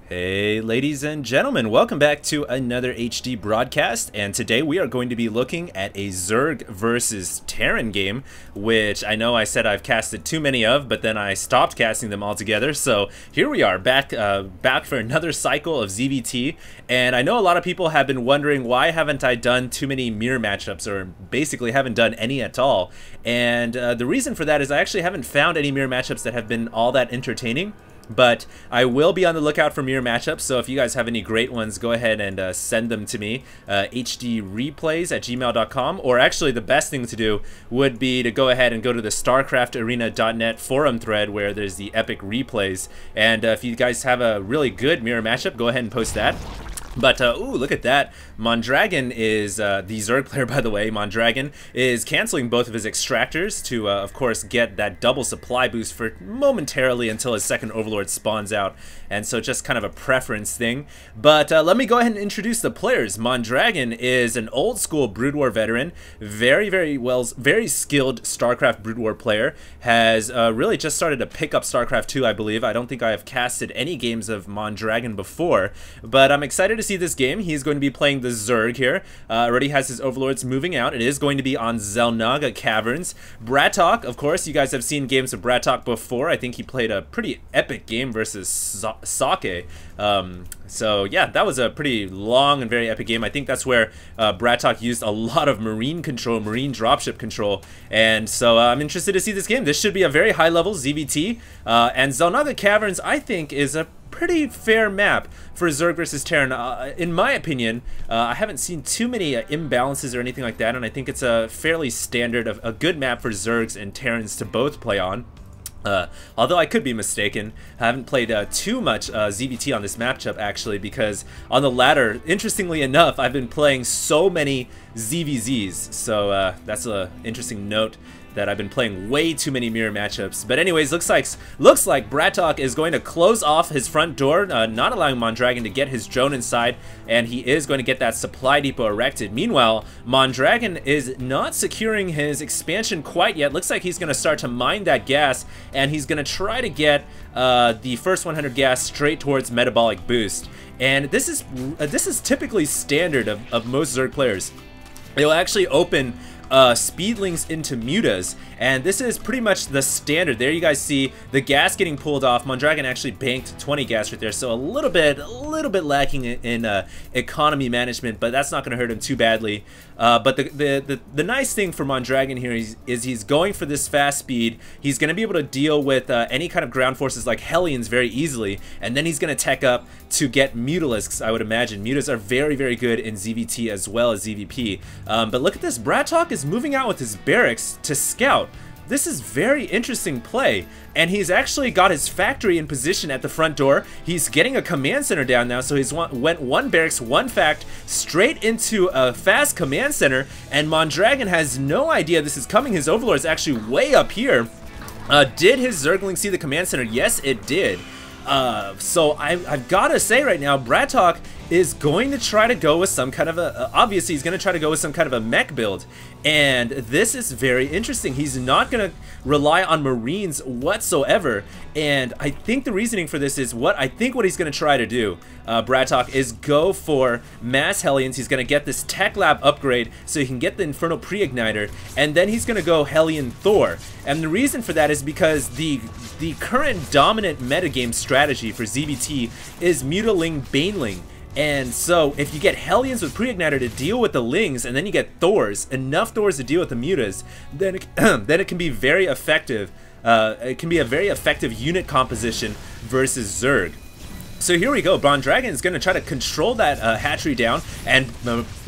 Hey ladies and gentlemen, welcome back to another HD broadcast, and today we are going to be looking at a Zerg versus Terran game, which I know I said I've casted too many of, but then I stopped casting them altogether. So here we are, back for another cycle of ZVT, and I know a lot of people have been wondering why haven't I done too many mirror matchups, or basically haven't done any at all. And the reason for that is I actually haven't found any mirror matchups that have been all that entertaining. But I will be on the lookout for mirror matchups, so if you guys have any great ones, go ahead and send them to me, hdreplays@gmail.com, or actually the best thing to do would be to go ahead and go to the starcraftarena.net forum thread where there's the epic replays, and if you guys have a really good mirror matchup, go ahead and post that. But, ooh, look at that. Mondragon is, the Zerg player, by the way, Mondragon, is canceling both of his extractors to, of course, get that double supply boost for momentarily until his second Overlord spawns out. And so just kind of a preference thing. But let me go ahead and introduce the players. Mondragon is an old school Brood War veteran, very skilled Starcraft Brood War player, has really just started to pick up Starcraft 2, I believe. I don't think I have casted any games of Mondragon before, but I'm excited to see this game. He's going to be playing the Zerg here. Already has his Overlords moving out. It is going to be on Xel'Naga Caverns. BratOK, of course, you guys have seen games of BratOK before. I think he played a pretty epic game versus Sake. So yeah, that was a pretty long and very epic game. I think that's where BratOK used a lot of marine control, marine dropship control, and so I'm interested to see this game. This should be a very high level ZVT, and Xel'Naga Caverns, I think, is a pretty fair map for Zerg versus Terran. In my opinion, I haven't seen too many imbalances or anything like that, and I think it's a fairly standard, a good map for Zergs and Terrans to both play on. Although I could be mistaken. I haven't played too much ZVT on this matchup, actually, because on the latter, interestingly enough, I've been playing so many ZVZs, so that's an interesting note, that I've been playing way too many mirror matchups. But anyways, looks like BratOK is going to close off his front door, not allowing Mondragon to get his drone inside, and he is going to get that supply depot erected. Meanwhile, Mondragon is not securing his expansion quite yet. Looks like he's going to start to mine that gas, and he's going to try to get the first 100 gas straight towards metabolic boost. And this is typically standard of most Zerg players. They'll actually open speedlings into mutas, and this is pretty much the standard. There you guys see the gas getting pulled off. Mondragon actually banked 20 gas right there, so a little bit lacking in economy management, but that's not going to hurt him too badly. But the nice thing for Mondragon here is he's going for this fast speed. He's going to be able to deal with any kind of ground forces like Hellions very easily, and then he's going to tech up to get Mutalisks, I would imagine. Mutas are very good in ZVT as well as ZVP. But look at this, BratOK is moving out with his barracks to scout. This is very interesting play, and he's actually got his factory in position at the front door. He's getting a command center down now, so he's went one barracks, one fact, straight into a fast command center, and Mondragon has no idea this is coming. His Overlord is actually way up here. Did his Zergling see the command center? Yes, it did. So I've got to say right now, BratOK is going to try to go with some kind of obviously he's going to try to go with some kind of a mech build, and this is very interesting. He's not going to rely on Marines whatsoever, and I think the reasoning for this is what he's going to try to do, BratOK, is go for mass Hellions. He's going to get this Tech Lab upgrade so he can get the Infernal Pre-Igniter, and then he's going to go Hellion Thor. And the reason for that is because the current dominant metagame strategy for ZVT is Mutaling Baneling. And so if you get Hellions with Pre-Igniter to deal with the Lings, and then you get Thors, enough Thors to deal with the Mutas, then it can be very effective. It can be a very effective unit composition versus Zerg. So here we go. Mondragon is going to try to control that hatchery down, and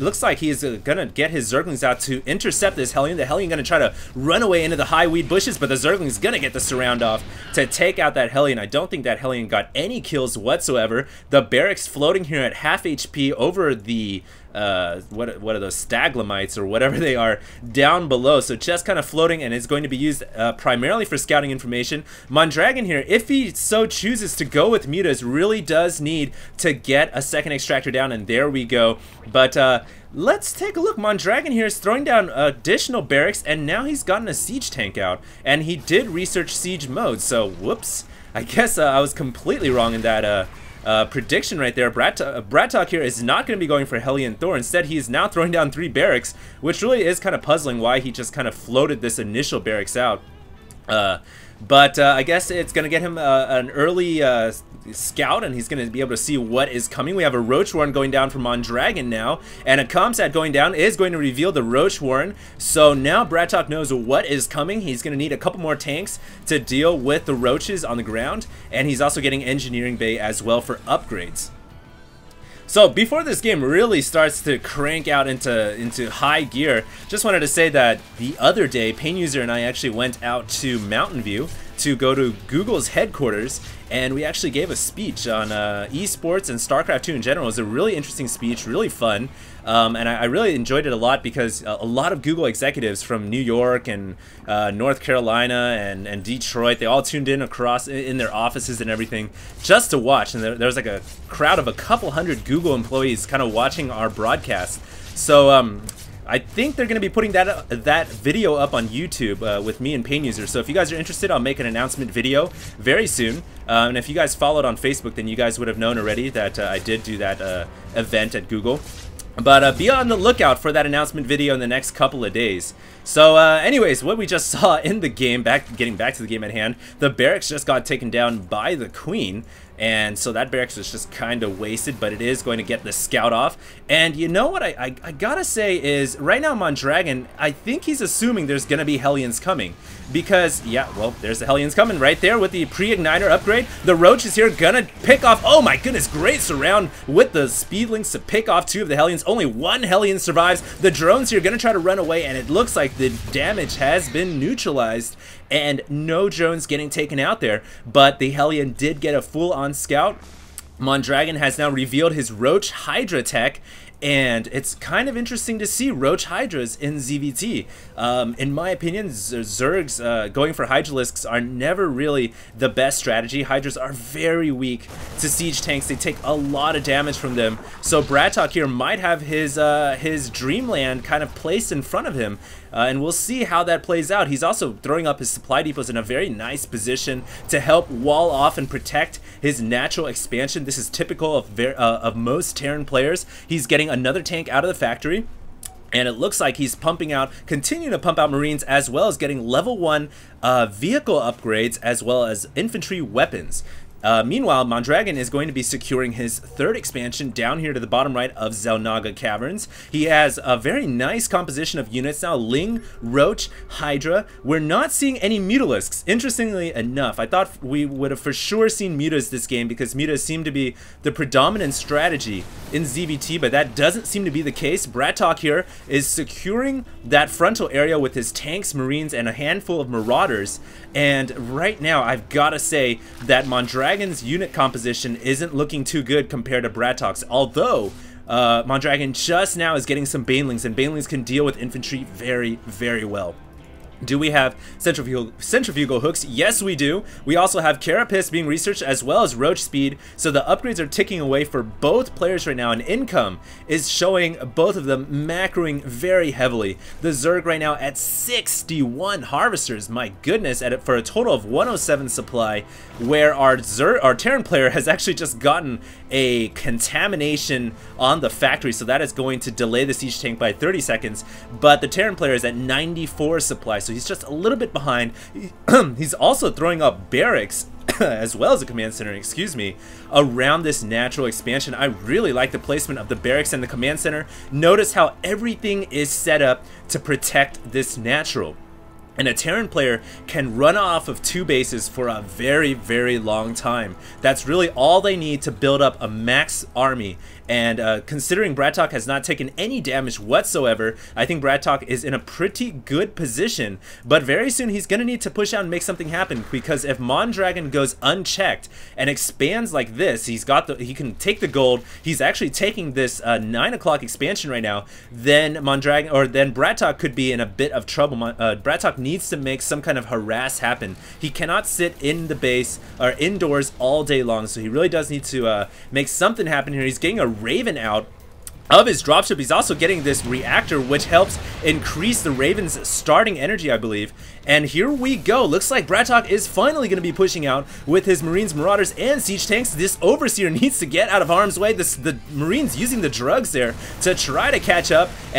looks like he is going to get his Zerglings out to intercept this Hellion. The Hellion going to try to run away into the high weed bushes, but the Zergling is going to get the surround off to take out that Hellion. I don't think that Hellion got any kills whatsoever. The barracks floating here at half HP over the what are those staglamites or whatever they are down below, so just kind of floating, and is going to be used primarily for scouting information. Mondragon here, if he so chooses to go with mutas, really does need to get a second extractor down, and there we go. But let's take a look. Mondragon here is throwing down additional barracks, and now he's gotten a siege tank out, and he did research siege mode, so whoops, I guess I was completely wrong in that prediction right there. BratOK here is not going to be going for Hellion Thor. Instead, he is now throwing down 3 barracks, which really is kind of puzzling why he just kind of floated this initial barracks out. But I guess it's going to get him an early scout, and he's going to be able to see what is coming. We have a Roach Warren going down from Mondragon now, and a Comsat going down is going to reveal the Roach Warren. So now BratOK knows what is coming. He's going to need a couple more tanks to deal with the roaches on the ground, and he's also getting Engineering Bay as well for upgrades. So before this game really starts to crank out into high gear, just wanted to say that the other day, Pain User and I actually went out to Mountain View to go to Google's headquarters, and we actually gave a speech on esports and Starcraft 2 in general. It was a really interesting speech, really fun, and I really enjoyed it a lot because a lot of Google executives from New York and North Carolina and Detroit, they all tuned in across in their offices and everything just to watch, and there was like a crowd of a couple hundred Google employees kind of watching our broadcast. So I think they're going to be putting that video up on YouTube with me and Pain User. So if you guys are interested, I'll make an announcement video very soon. And if you guys followed on Facebook, then you guys would have known already that I did do that event at Google. But be on the lookout for that announcement video in the next couple of days. So anyways, what we just saw in the game, getting back to the game at hand, the barracks just got taken down by the Queen. And so that barracks was just kind of wasted, but it is going to get the scout off. And you know what I gotta say is, right now Mondragon, I think he's assuming there's gonna be Hellions coming. Because, yeah, well, there's the Hellions coming right there with the pre-igniter upgrade. The Roach is here, gonna pick off, oh my goodness, great surround with the Speedlings to pick off 2 of the Hellions. Only 1 Hellion survives. The drones here gonna try to run away, and it looks like the damage has been neutralized. And no drones getting taken out there, but the Hellion did get a full-on scout. Mondragon has now revealed his Roach Hydra tech, and it's kind of interesting to see Roach Hydras in ZVT. In my opinion, Zergs going for Hydralisks are never really the best strategy. Hydras are very weak to siege tanks. They take a lot of damage from them. So BratOK here might have his Dreamland kind of placed in front of him. And we'll see how that plays out. He's also throwing up his supply depots in a very nice position to help wall off and protect his natural expansion. This is typical of most Terran players. He's getting another tank out of the factory, and it looks like he's continuing to pump out Marines, as well as getting level 1 vehicle upgrades, as well as infantry weapons. Meanwhile, Mondragon is going to be securing his 3rd expansion down here to the bottom right of Zelnaga Caverns. He has a very nice composition of units now. Ling, Roach, Hydra. We're not seeing any Mutalisks. Interestingly enough, I thought we would have for sure seen Mutas this game because Mutas seem to be the predominant strategy in ZVT, but that doesn't seem to be the case. BratOK here is securing that frontal area with his tanks, Marines, and a handful of Marauders. And right now, I've got to say that Mondragon's unit composition isn't looking too good compared to BratOK's, although Mondragon just now is getting some Banelings, and Banelings can deal with infantry very, very well. Do we have centrifugal hooks? Yes, we do. We also have Carapace being researched, as well as Roach Speed, so the upgrades are ticking away for both players right now, and income is showing both of them macroing very heavily. The Zerg right now at 61 harvesters, my goodness, for a total of 107 supply, where our Terran player has actually just gotten a contamination on the factory, so that is going to delay the siege tank by 30 seconds, but the Terran player is at 94 supply, so he's just a little bit behind. He's also throwing up barracks as well as a command center, excuse me, around this natural expansion. I really like the placement of the barracks and the command center. Notice how everything is set up to protect this natural. And a Terran player can run off of 2 bases for a very, very long time. That's really all they need to build up a max army. And considering BratOK has not taken any damage whatsoever, I think BratOK is in a pretty good position. But very soon he's going to need to push out and make something happen, because if Mondragon goes unchecked and expands like this, he can take the gold. He's actually taking this 9 o'clock expansion right now. Then BratOK could be in a bit of trouble. BratOK needs to make some kind of harass happen. He cannot sit in the base or indoors all day long, so he really does need to make something happen here. He's getting a Raven out of his dropship. He's also getting this reactor, which helps increase the Raven's starting energy, I believe. And here we go. Looks like BratOK is finally going to be pushing out with his Marines, Marauders, and Siege Tanks. This Overseer needs to get out of harm's way. The Marines using the drugs there to try to catch up. And